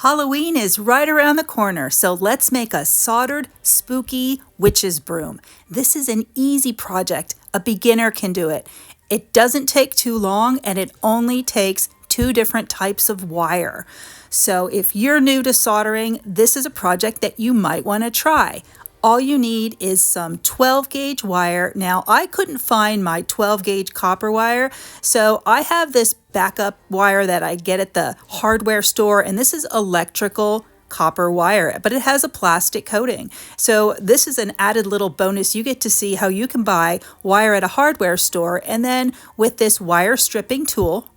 Halloween is right around the corner, so let's make a soldered, spooky witch's broom. This is an easy project. A beginner can do it. It doesn't take too long, and it only takes 2 different types of wire. So if you're new to soldering, this is a project that you might want to try. All you need is some 12 gauge wire. Now, I couldn't find my 12 gauge copper wire, so I have this backup wire that I get at the hardware store, and this is electrical copper wire, but it has a plastic coating. So this is an added little bonus. You get to see how you can buy wire at a hardware store, and then with this wire stripping tool,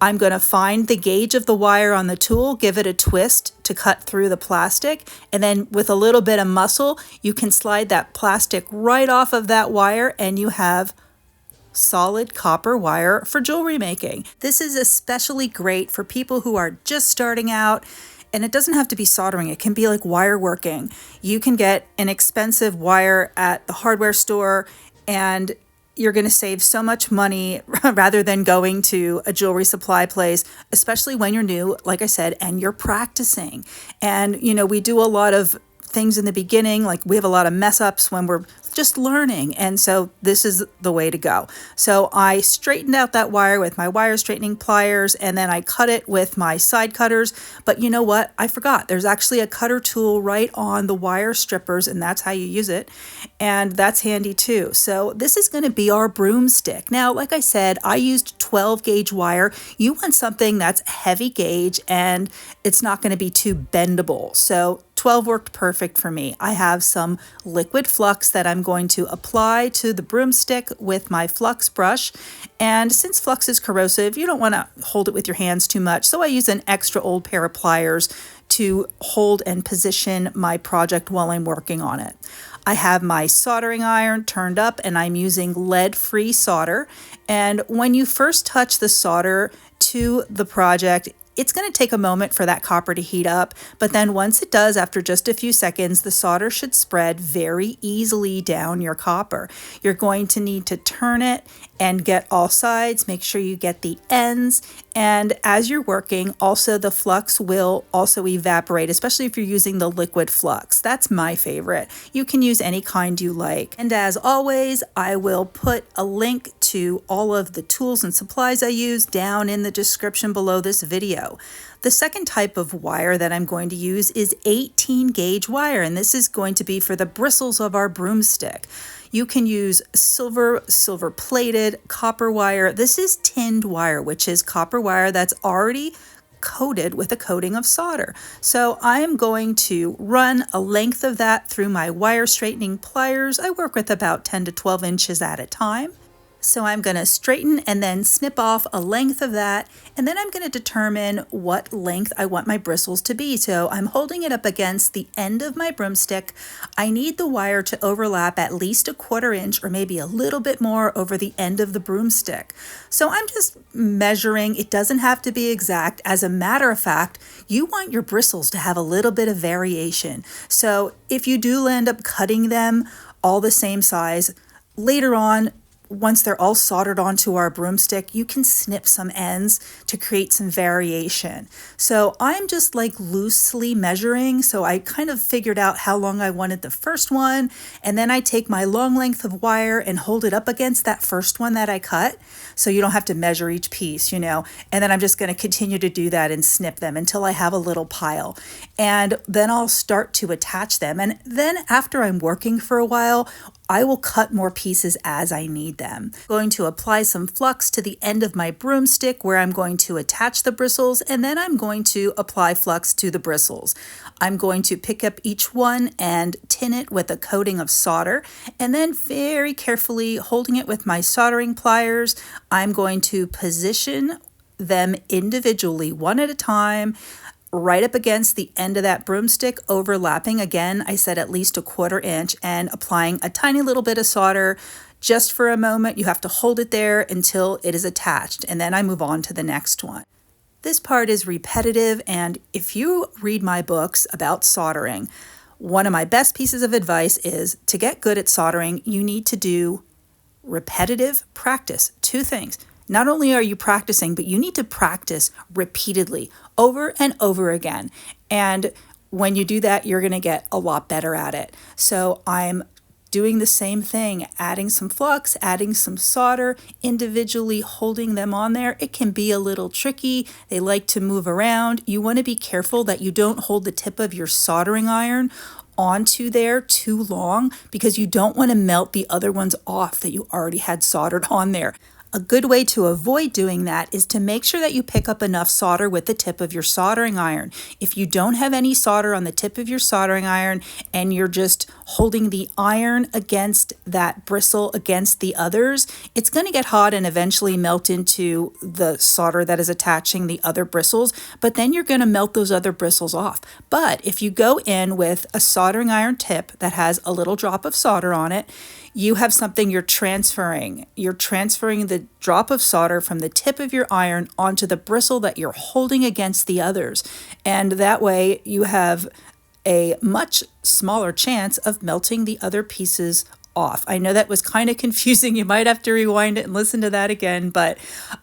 I'm going to find the gauge of the wire on the tool, give it a twist to cut through the plastic, and then with a little bit of muscle, you can slide that plastic right off of that wire and you have solid copper wire for jewelry making. This is especially great for people who are just starting out, and it doesn't have to be soldering. It can be like wire working. You can get an expensive wire at the hardware store and you're going to save so much money rather than going to a jewelry supply place, especially when you're new, like I said, and you're practicing. And, we do a lot of things in the beginning, like we have a lot of mess ups when we're just learning. And so this is the way to go. So I straightened out that wire with my wire straightening pliers, and then I cut it with my side cutters. But you know what? I forgot. There's actually a cutter tool right on the wire strippers, and that's how you use it. And that's handy too. So this is going to be our broomstick. Now, like I said, I used 12 gauge wire. You want something that's heavy gauge and it's not going to be too bendable. So 12 worked perfect for me. I have some liquid flux that I'm going to apply to the broomstick with my flux brush. And since flux is corrosive, you don't want to hold it with your hands too much. So I use an extra old pair of pliers to hold and position my project while I'm working on it. I have my soldering iron turned up and I'm using lead-free solder. And when you first touch the solder to the project, it's going to take a moment for that copper to heat up, but then once it does, after just a few seconds, the solder should spread very easily down your copper. You're going to need to turn it and get all sides, make sure you get the ends, and as you're working, also the flux will also evaporate, especially if you're using the liquid flux. That's my favorite. You can use any kind you like. And as always, I will put a link to all of the tools and supplies I use down in the description below this video. The second type of wire that I'm going to use is 18 gauge wire, and this is going to be for the bristles of our broomstick. You can use silver plated copper wire. This is tinned wire, which is copper wire that's already coated with a coating of solder. So I'm going to run a length of that through my wire straightening pliers. I work with about 10 to 12 inches at a time. So I'm going to straighten and then snip off a length of that, and then I'm going to determine what length I want my bristles to be. So I'm holding it up against the end of my broomstick. I need the wire to overlap at least a 1/4 inch or maybe a little bit more over the end of the broomstick. So I'm just measuring. It doesn't have to be exact. As a matter of fact, you want your bristles to have a little bit of variation. So if you do end up cutting them all the same size, later on, once they're all soldered onto our broomstick, you can snip some ends to create some variation. So I'm just like loosely measuring. So I kind of figured out how long I wanted the first one. And then I take my long length of wire and hold it up against that first one that I cut. So you don't have to measure each piece, And then I'm just going to continue to do that and snip them until I have a little pile. And then I'll start to attach them. And then after I'm working for a while, I will cut more pieces as I need them. I'm going to apply some flux to the end of my broomstick where I'm going to attach the bristles, and then I'm going to apply flux to the bristles. I'm going to pick up each one and tin it with a coating of solder, and then very carefully holding it with my soldering pliers, I'm going to position them individually, one at a time, right up against the end of that broomstick, overlapping. Again, I said at least a 1/4 inch, and applying a tiny little bit of solder just for a moment. You have to hold it there until it is attached, and then I move on to the next one. This part is repetitive, and if you read my books about soldering, one of my best pieces of advice is to get good at soldering, you need to do repetitive practice. 2 things. not only are you practicing, but you need to practice repeatedly over and over again. And when you do that, you're going to get a lot better at it. So I'm doing the same thing, adding some flux, adding some solder, individually holding them on there. It can be a little tricky. They like to move around. You want to be careful that you don't hold the tip of your soldering iron onto there too long, because you don't want to melt the other ones off that you already had soldered on there. A good way to avoid doing that is to make sure that you pick up enough solder with the tip of your soldering iron. If you don't have any solder on the tip of your soldering iron and you're just holding the iron against that bristle against the others, it's going to get hot and eventually melt into the solder that is attaching the other bristles, but then you're going to melt those other bristles off. But if you go in with a soldering iron tip that has a little drop of solder on it, you have something you're transferring. You're transferring the drop of solder from the tip of your iron onto the bristle that you're holding against the others. And that way you have a much smaller chance of melting the other pieces off. I know that was kind of confusing. You might have to rewind it and listen to that again, but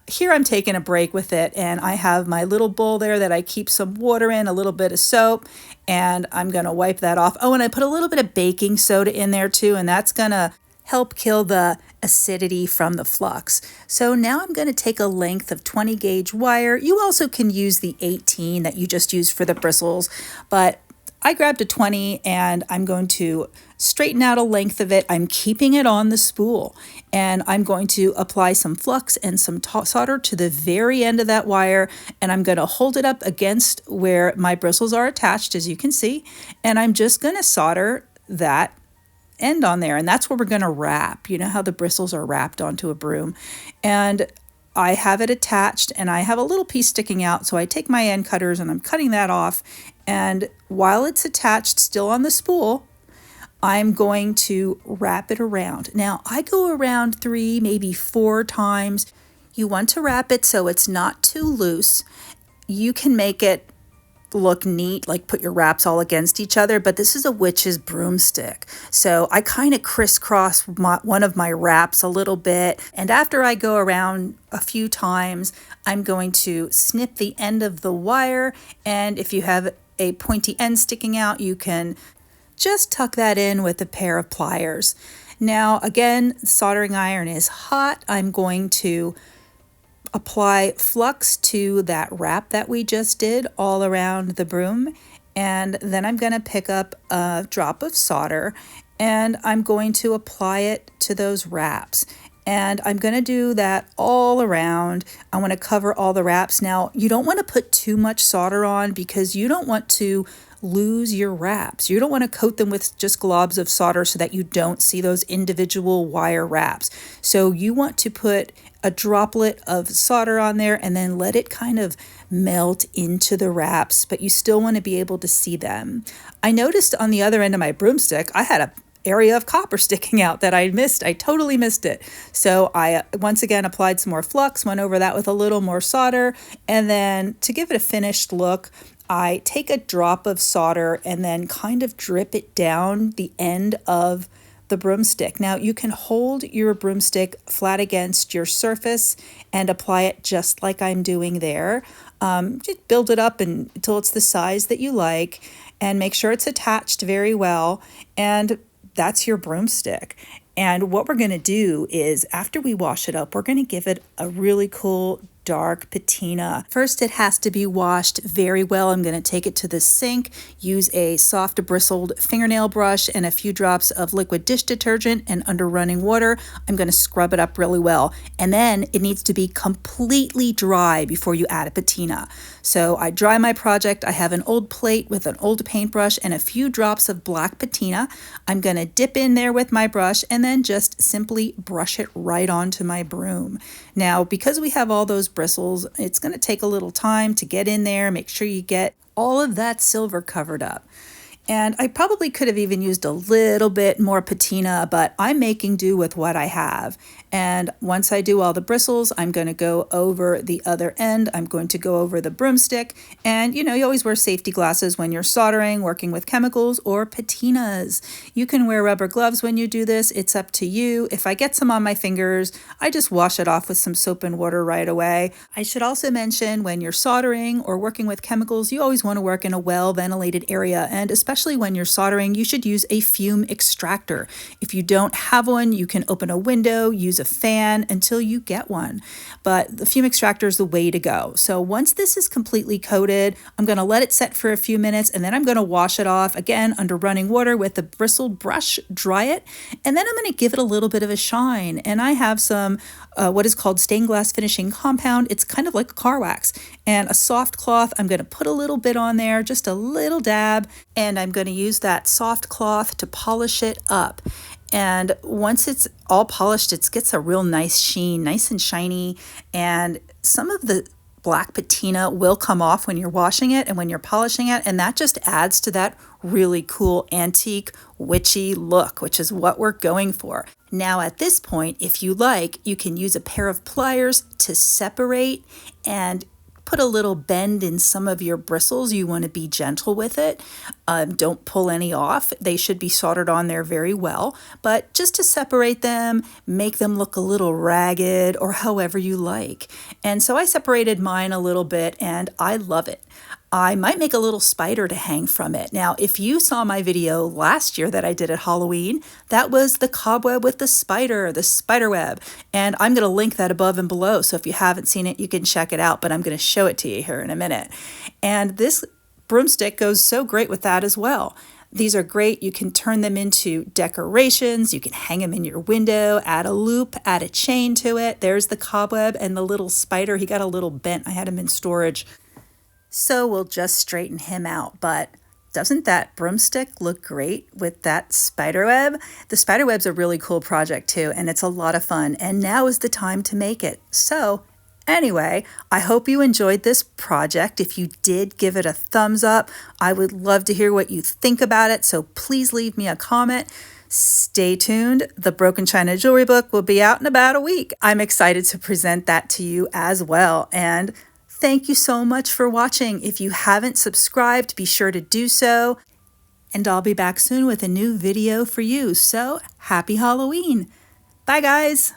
here I'm taking a break with it, and I have my little bowl there that I keep some water in, a little bit of soap, and I'm going to wipe that off. Oh, and I put a little bit of baking soda in there too, and that's going to help kill the acidity from the flux. So now I'm going to take a length of 20 gauge wire. You also can use the 18 that you just used for the bristles, but I grabbed a 20 and I'm going to straighten out a length of it. I'm keeping it on the spool, and I'm going to apply some flux and some solder to the very end of that wire, and I'm going to hold it up against where my bristles are attached, as you can see, and I'm just going to solder that end on there, and that's where we're going to wrap. You know how the bristles are wrapped onto a broom, and I have it attached, and I have a little piece sticking out, so I take my end cutters and I'm cutting that off, and while it's attached still on the spool, I'm going to wrap it around. Now I go around 3, maybe 4 times. You want to wrap it so it's not too loose. You can make it look neat, like put your wraps all against each other, but this is a witch's broomstick. So I kind of crisscross one of my wraps a little bit, and after I go around a few times, I'm going to snip the end of the wire, and if you have a pointy end sticking out, you can just tuck that in with a pair of pliers. Now again, soldering iron is hot. I'm going to apply flux to that wrap that we just did all around the broom, and then I'm going to pick up a drop of solder and I'm going to apply it to those wraps, and I'm going to do that all around. I want to cover all the wraps. Now you don't want to put too much solder on because you don't want to lose your wraps. You don't want to coat them with just globs of solder so that you don't see those individual wire wraps. So you want to put a droplet of solder on there and then let it kind of melt into the wraps, but you still want to be able to see them. I noticed on the other end of my broomstick, I had a area of copper sticking out that I missed. I totally missed it. So I once again applied some more flux, went over that with a little more solder, and then to give it a finished look, I take a drop of solder and then kind of drip it down the end of the broomstick. Now you can hold your broomstick flat against your surface and apply it just like I'm doing there. Just build it up until it's the size that you like, and make sure it's attached very well, and that's your broomstick. And what we're going to do is, after we wash it up, we're going to give it a really cool dark patina. First, it has to be washed very well. I'm going to take it to the sink, use a soft bristled fingernail brush and a few drops of liquid dish detergent, and under running water, I'm going to scrub it up really well. And then it needs to be completely dry before you add a patina. So I dry my project. I have an old plate with an old paintbrush and a few drops of black patina. I'm going to dip in there with my brush and then just simply brush it right onto my broom. Now, because we have all those bristles, it's going to take a little time to get in there, make sure you get all of that silver covered up. And I probably could have even used a little bit more patina, but I'm making do with what I have. And once I do all the bristles, I'm going to go over the other end. I'm going to go over the broomstick. And you always wear safety glasses when you're soldering, working with chemicals, or patinas. You can wear rubber gloves when you do this. It's up to you. If I get some on my fingers, I just wash it off with some soap and water right away. I should also mention, when you're soldering or working with chemicals, you always want to work in a well-ventilated area. And especially when you're soldering, you should use a fume extractor. If you don't have one, you can open a window, use a fan until you get one. But the fume extractor is the way to go. So once this is completely coated, I'm going to let it set for a few minutes, and then I'm going to wash it off again under running water with a bristled brush, dry it, and then I'm going to give it a little bit of a shine. And I have some what is called stained glass finishing compound. It's kind of like a car wax, and a soft cloth. I'm going to put a little bit on there, just a little dab, and I'm going to use that soft cloth to polish it up. And once it's all polished, it gets a real nice sheen, nice and shiny, and some of the black patina will come off when you're washing it and when you're polishing it, and that just adds to that really cool antique witchy look, which is what we're going for. Now at this point, if you like, you can use a pair of pliers to separate and put a little bend in some of your bristles. You want to be gentle with it. Don't pull any off. They should be soldered on there very well, but just to separate them, make them look a little ragged or however you like. And so I separated mine a little bit, and I love it. I might make a little spider to hang from it. Now, if you saw my video last year that I did at Halloween, that was the cobweb with the spider web. And I'm going to link that above and below. So if you haven't seen it, you can check it out, but I'm going to show it to you here in a minute. And this broomstick goes so great with that as well. These are great. You can turn them into decorations. You can hang them in your window, add a loop, add a chain to it. There's the cobweb and the little spider. He got a little bent. I had him in storage. So we'll just straighten him out. But doesn't that broomstick look great with that spider web? The spider web's a really cool project too, and it's a lot of fun. And now is the time to make it. So anyway, I hope you enjoyed this project. If you did, give it a thumbs up. I would love to hear what you think about it, so please leave me a comment. Stay tuned. The Broken China Jewelry book will be out in about a week. I'm excited to present that to you as well. And thank you so much for watching. If you haven't subscribed, be sure to do so. And I'll be back soon with a new video for you. So happy Halloween. Bye, guys.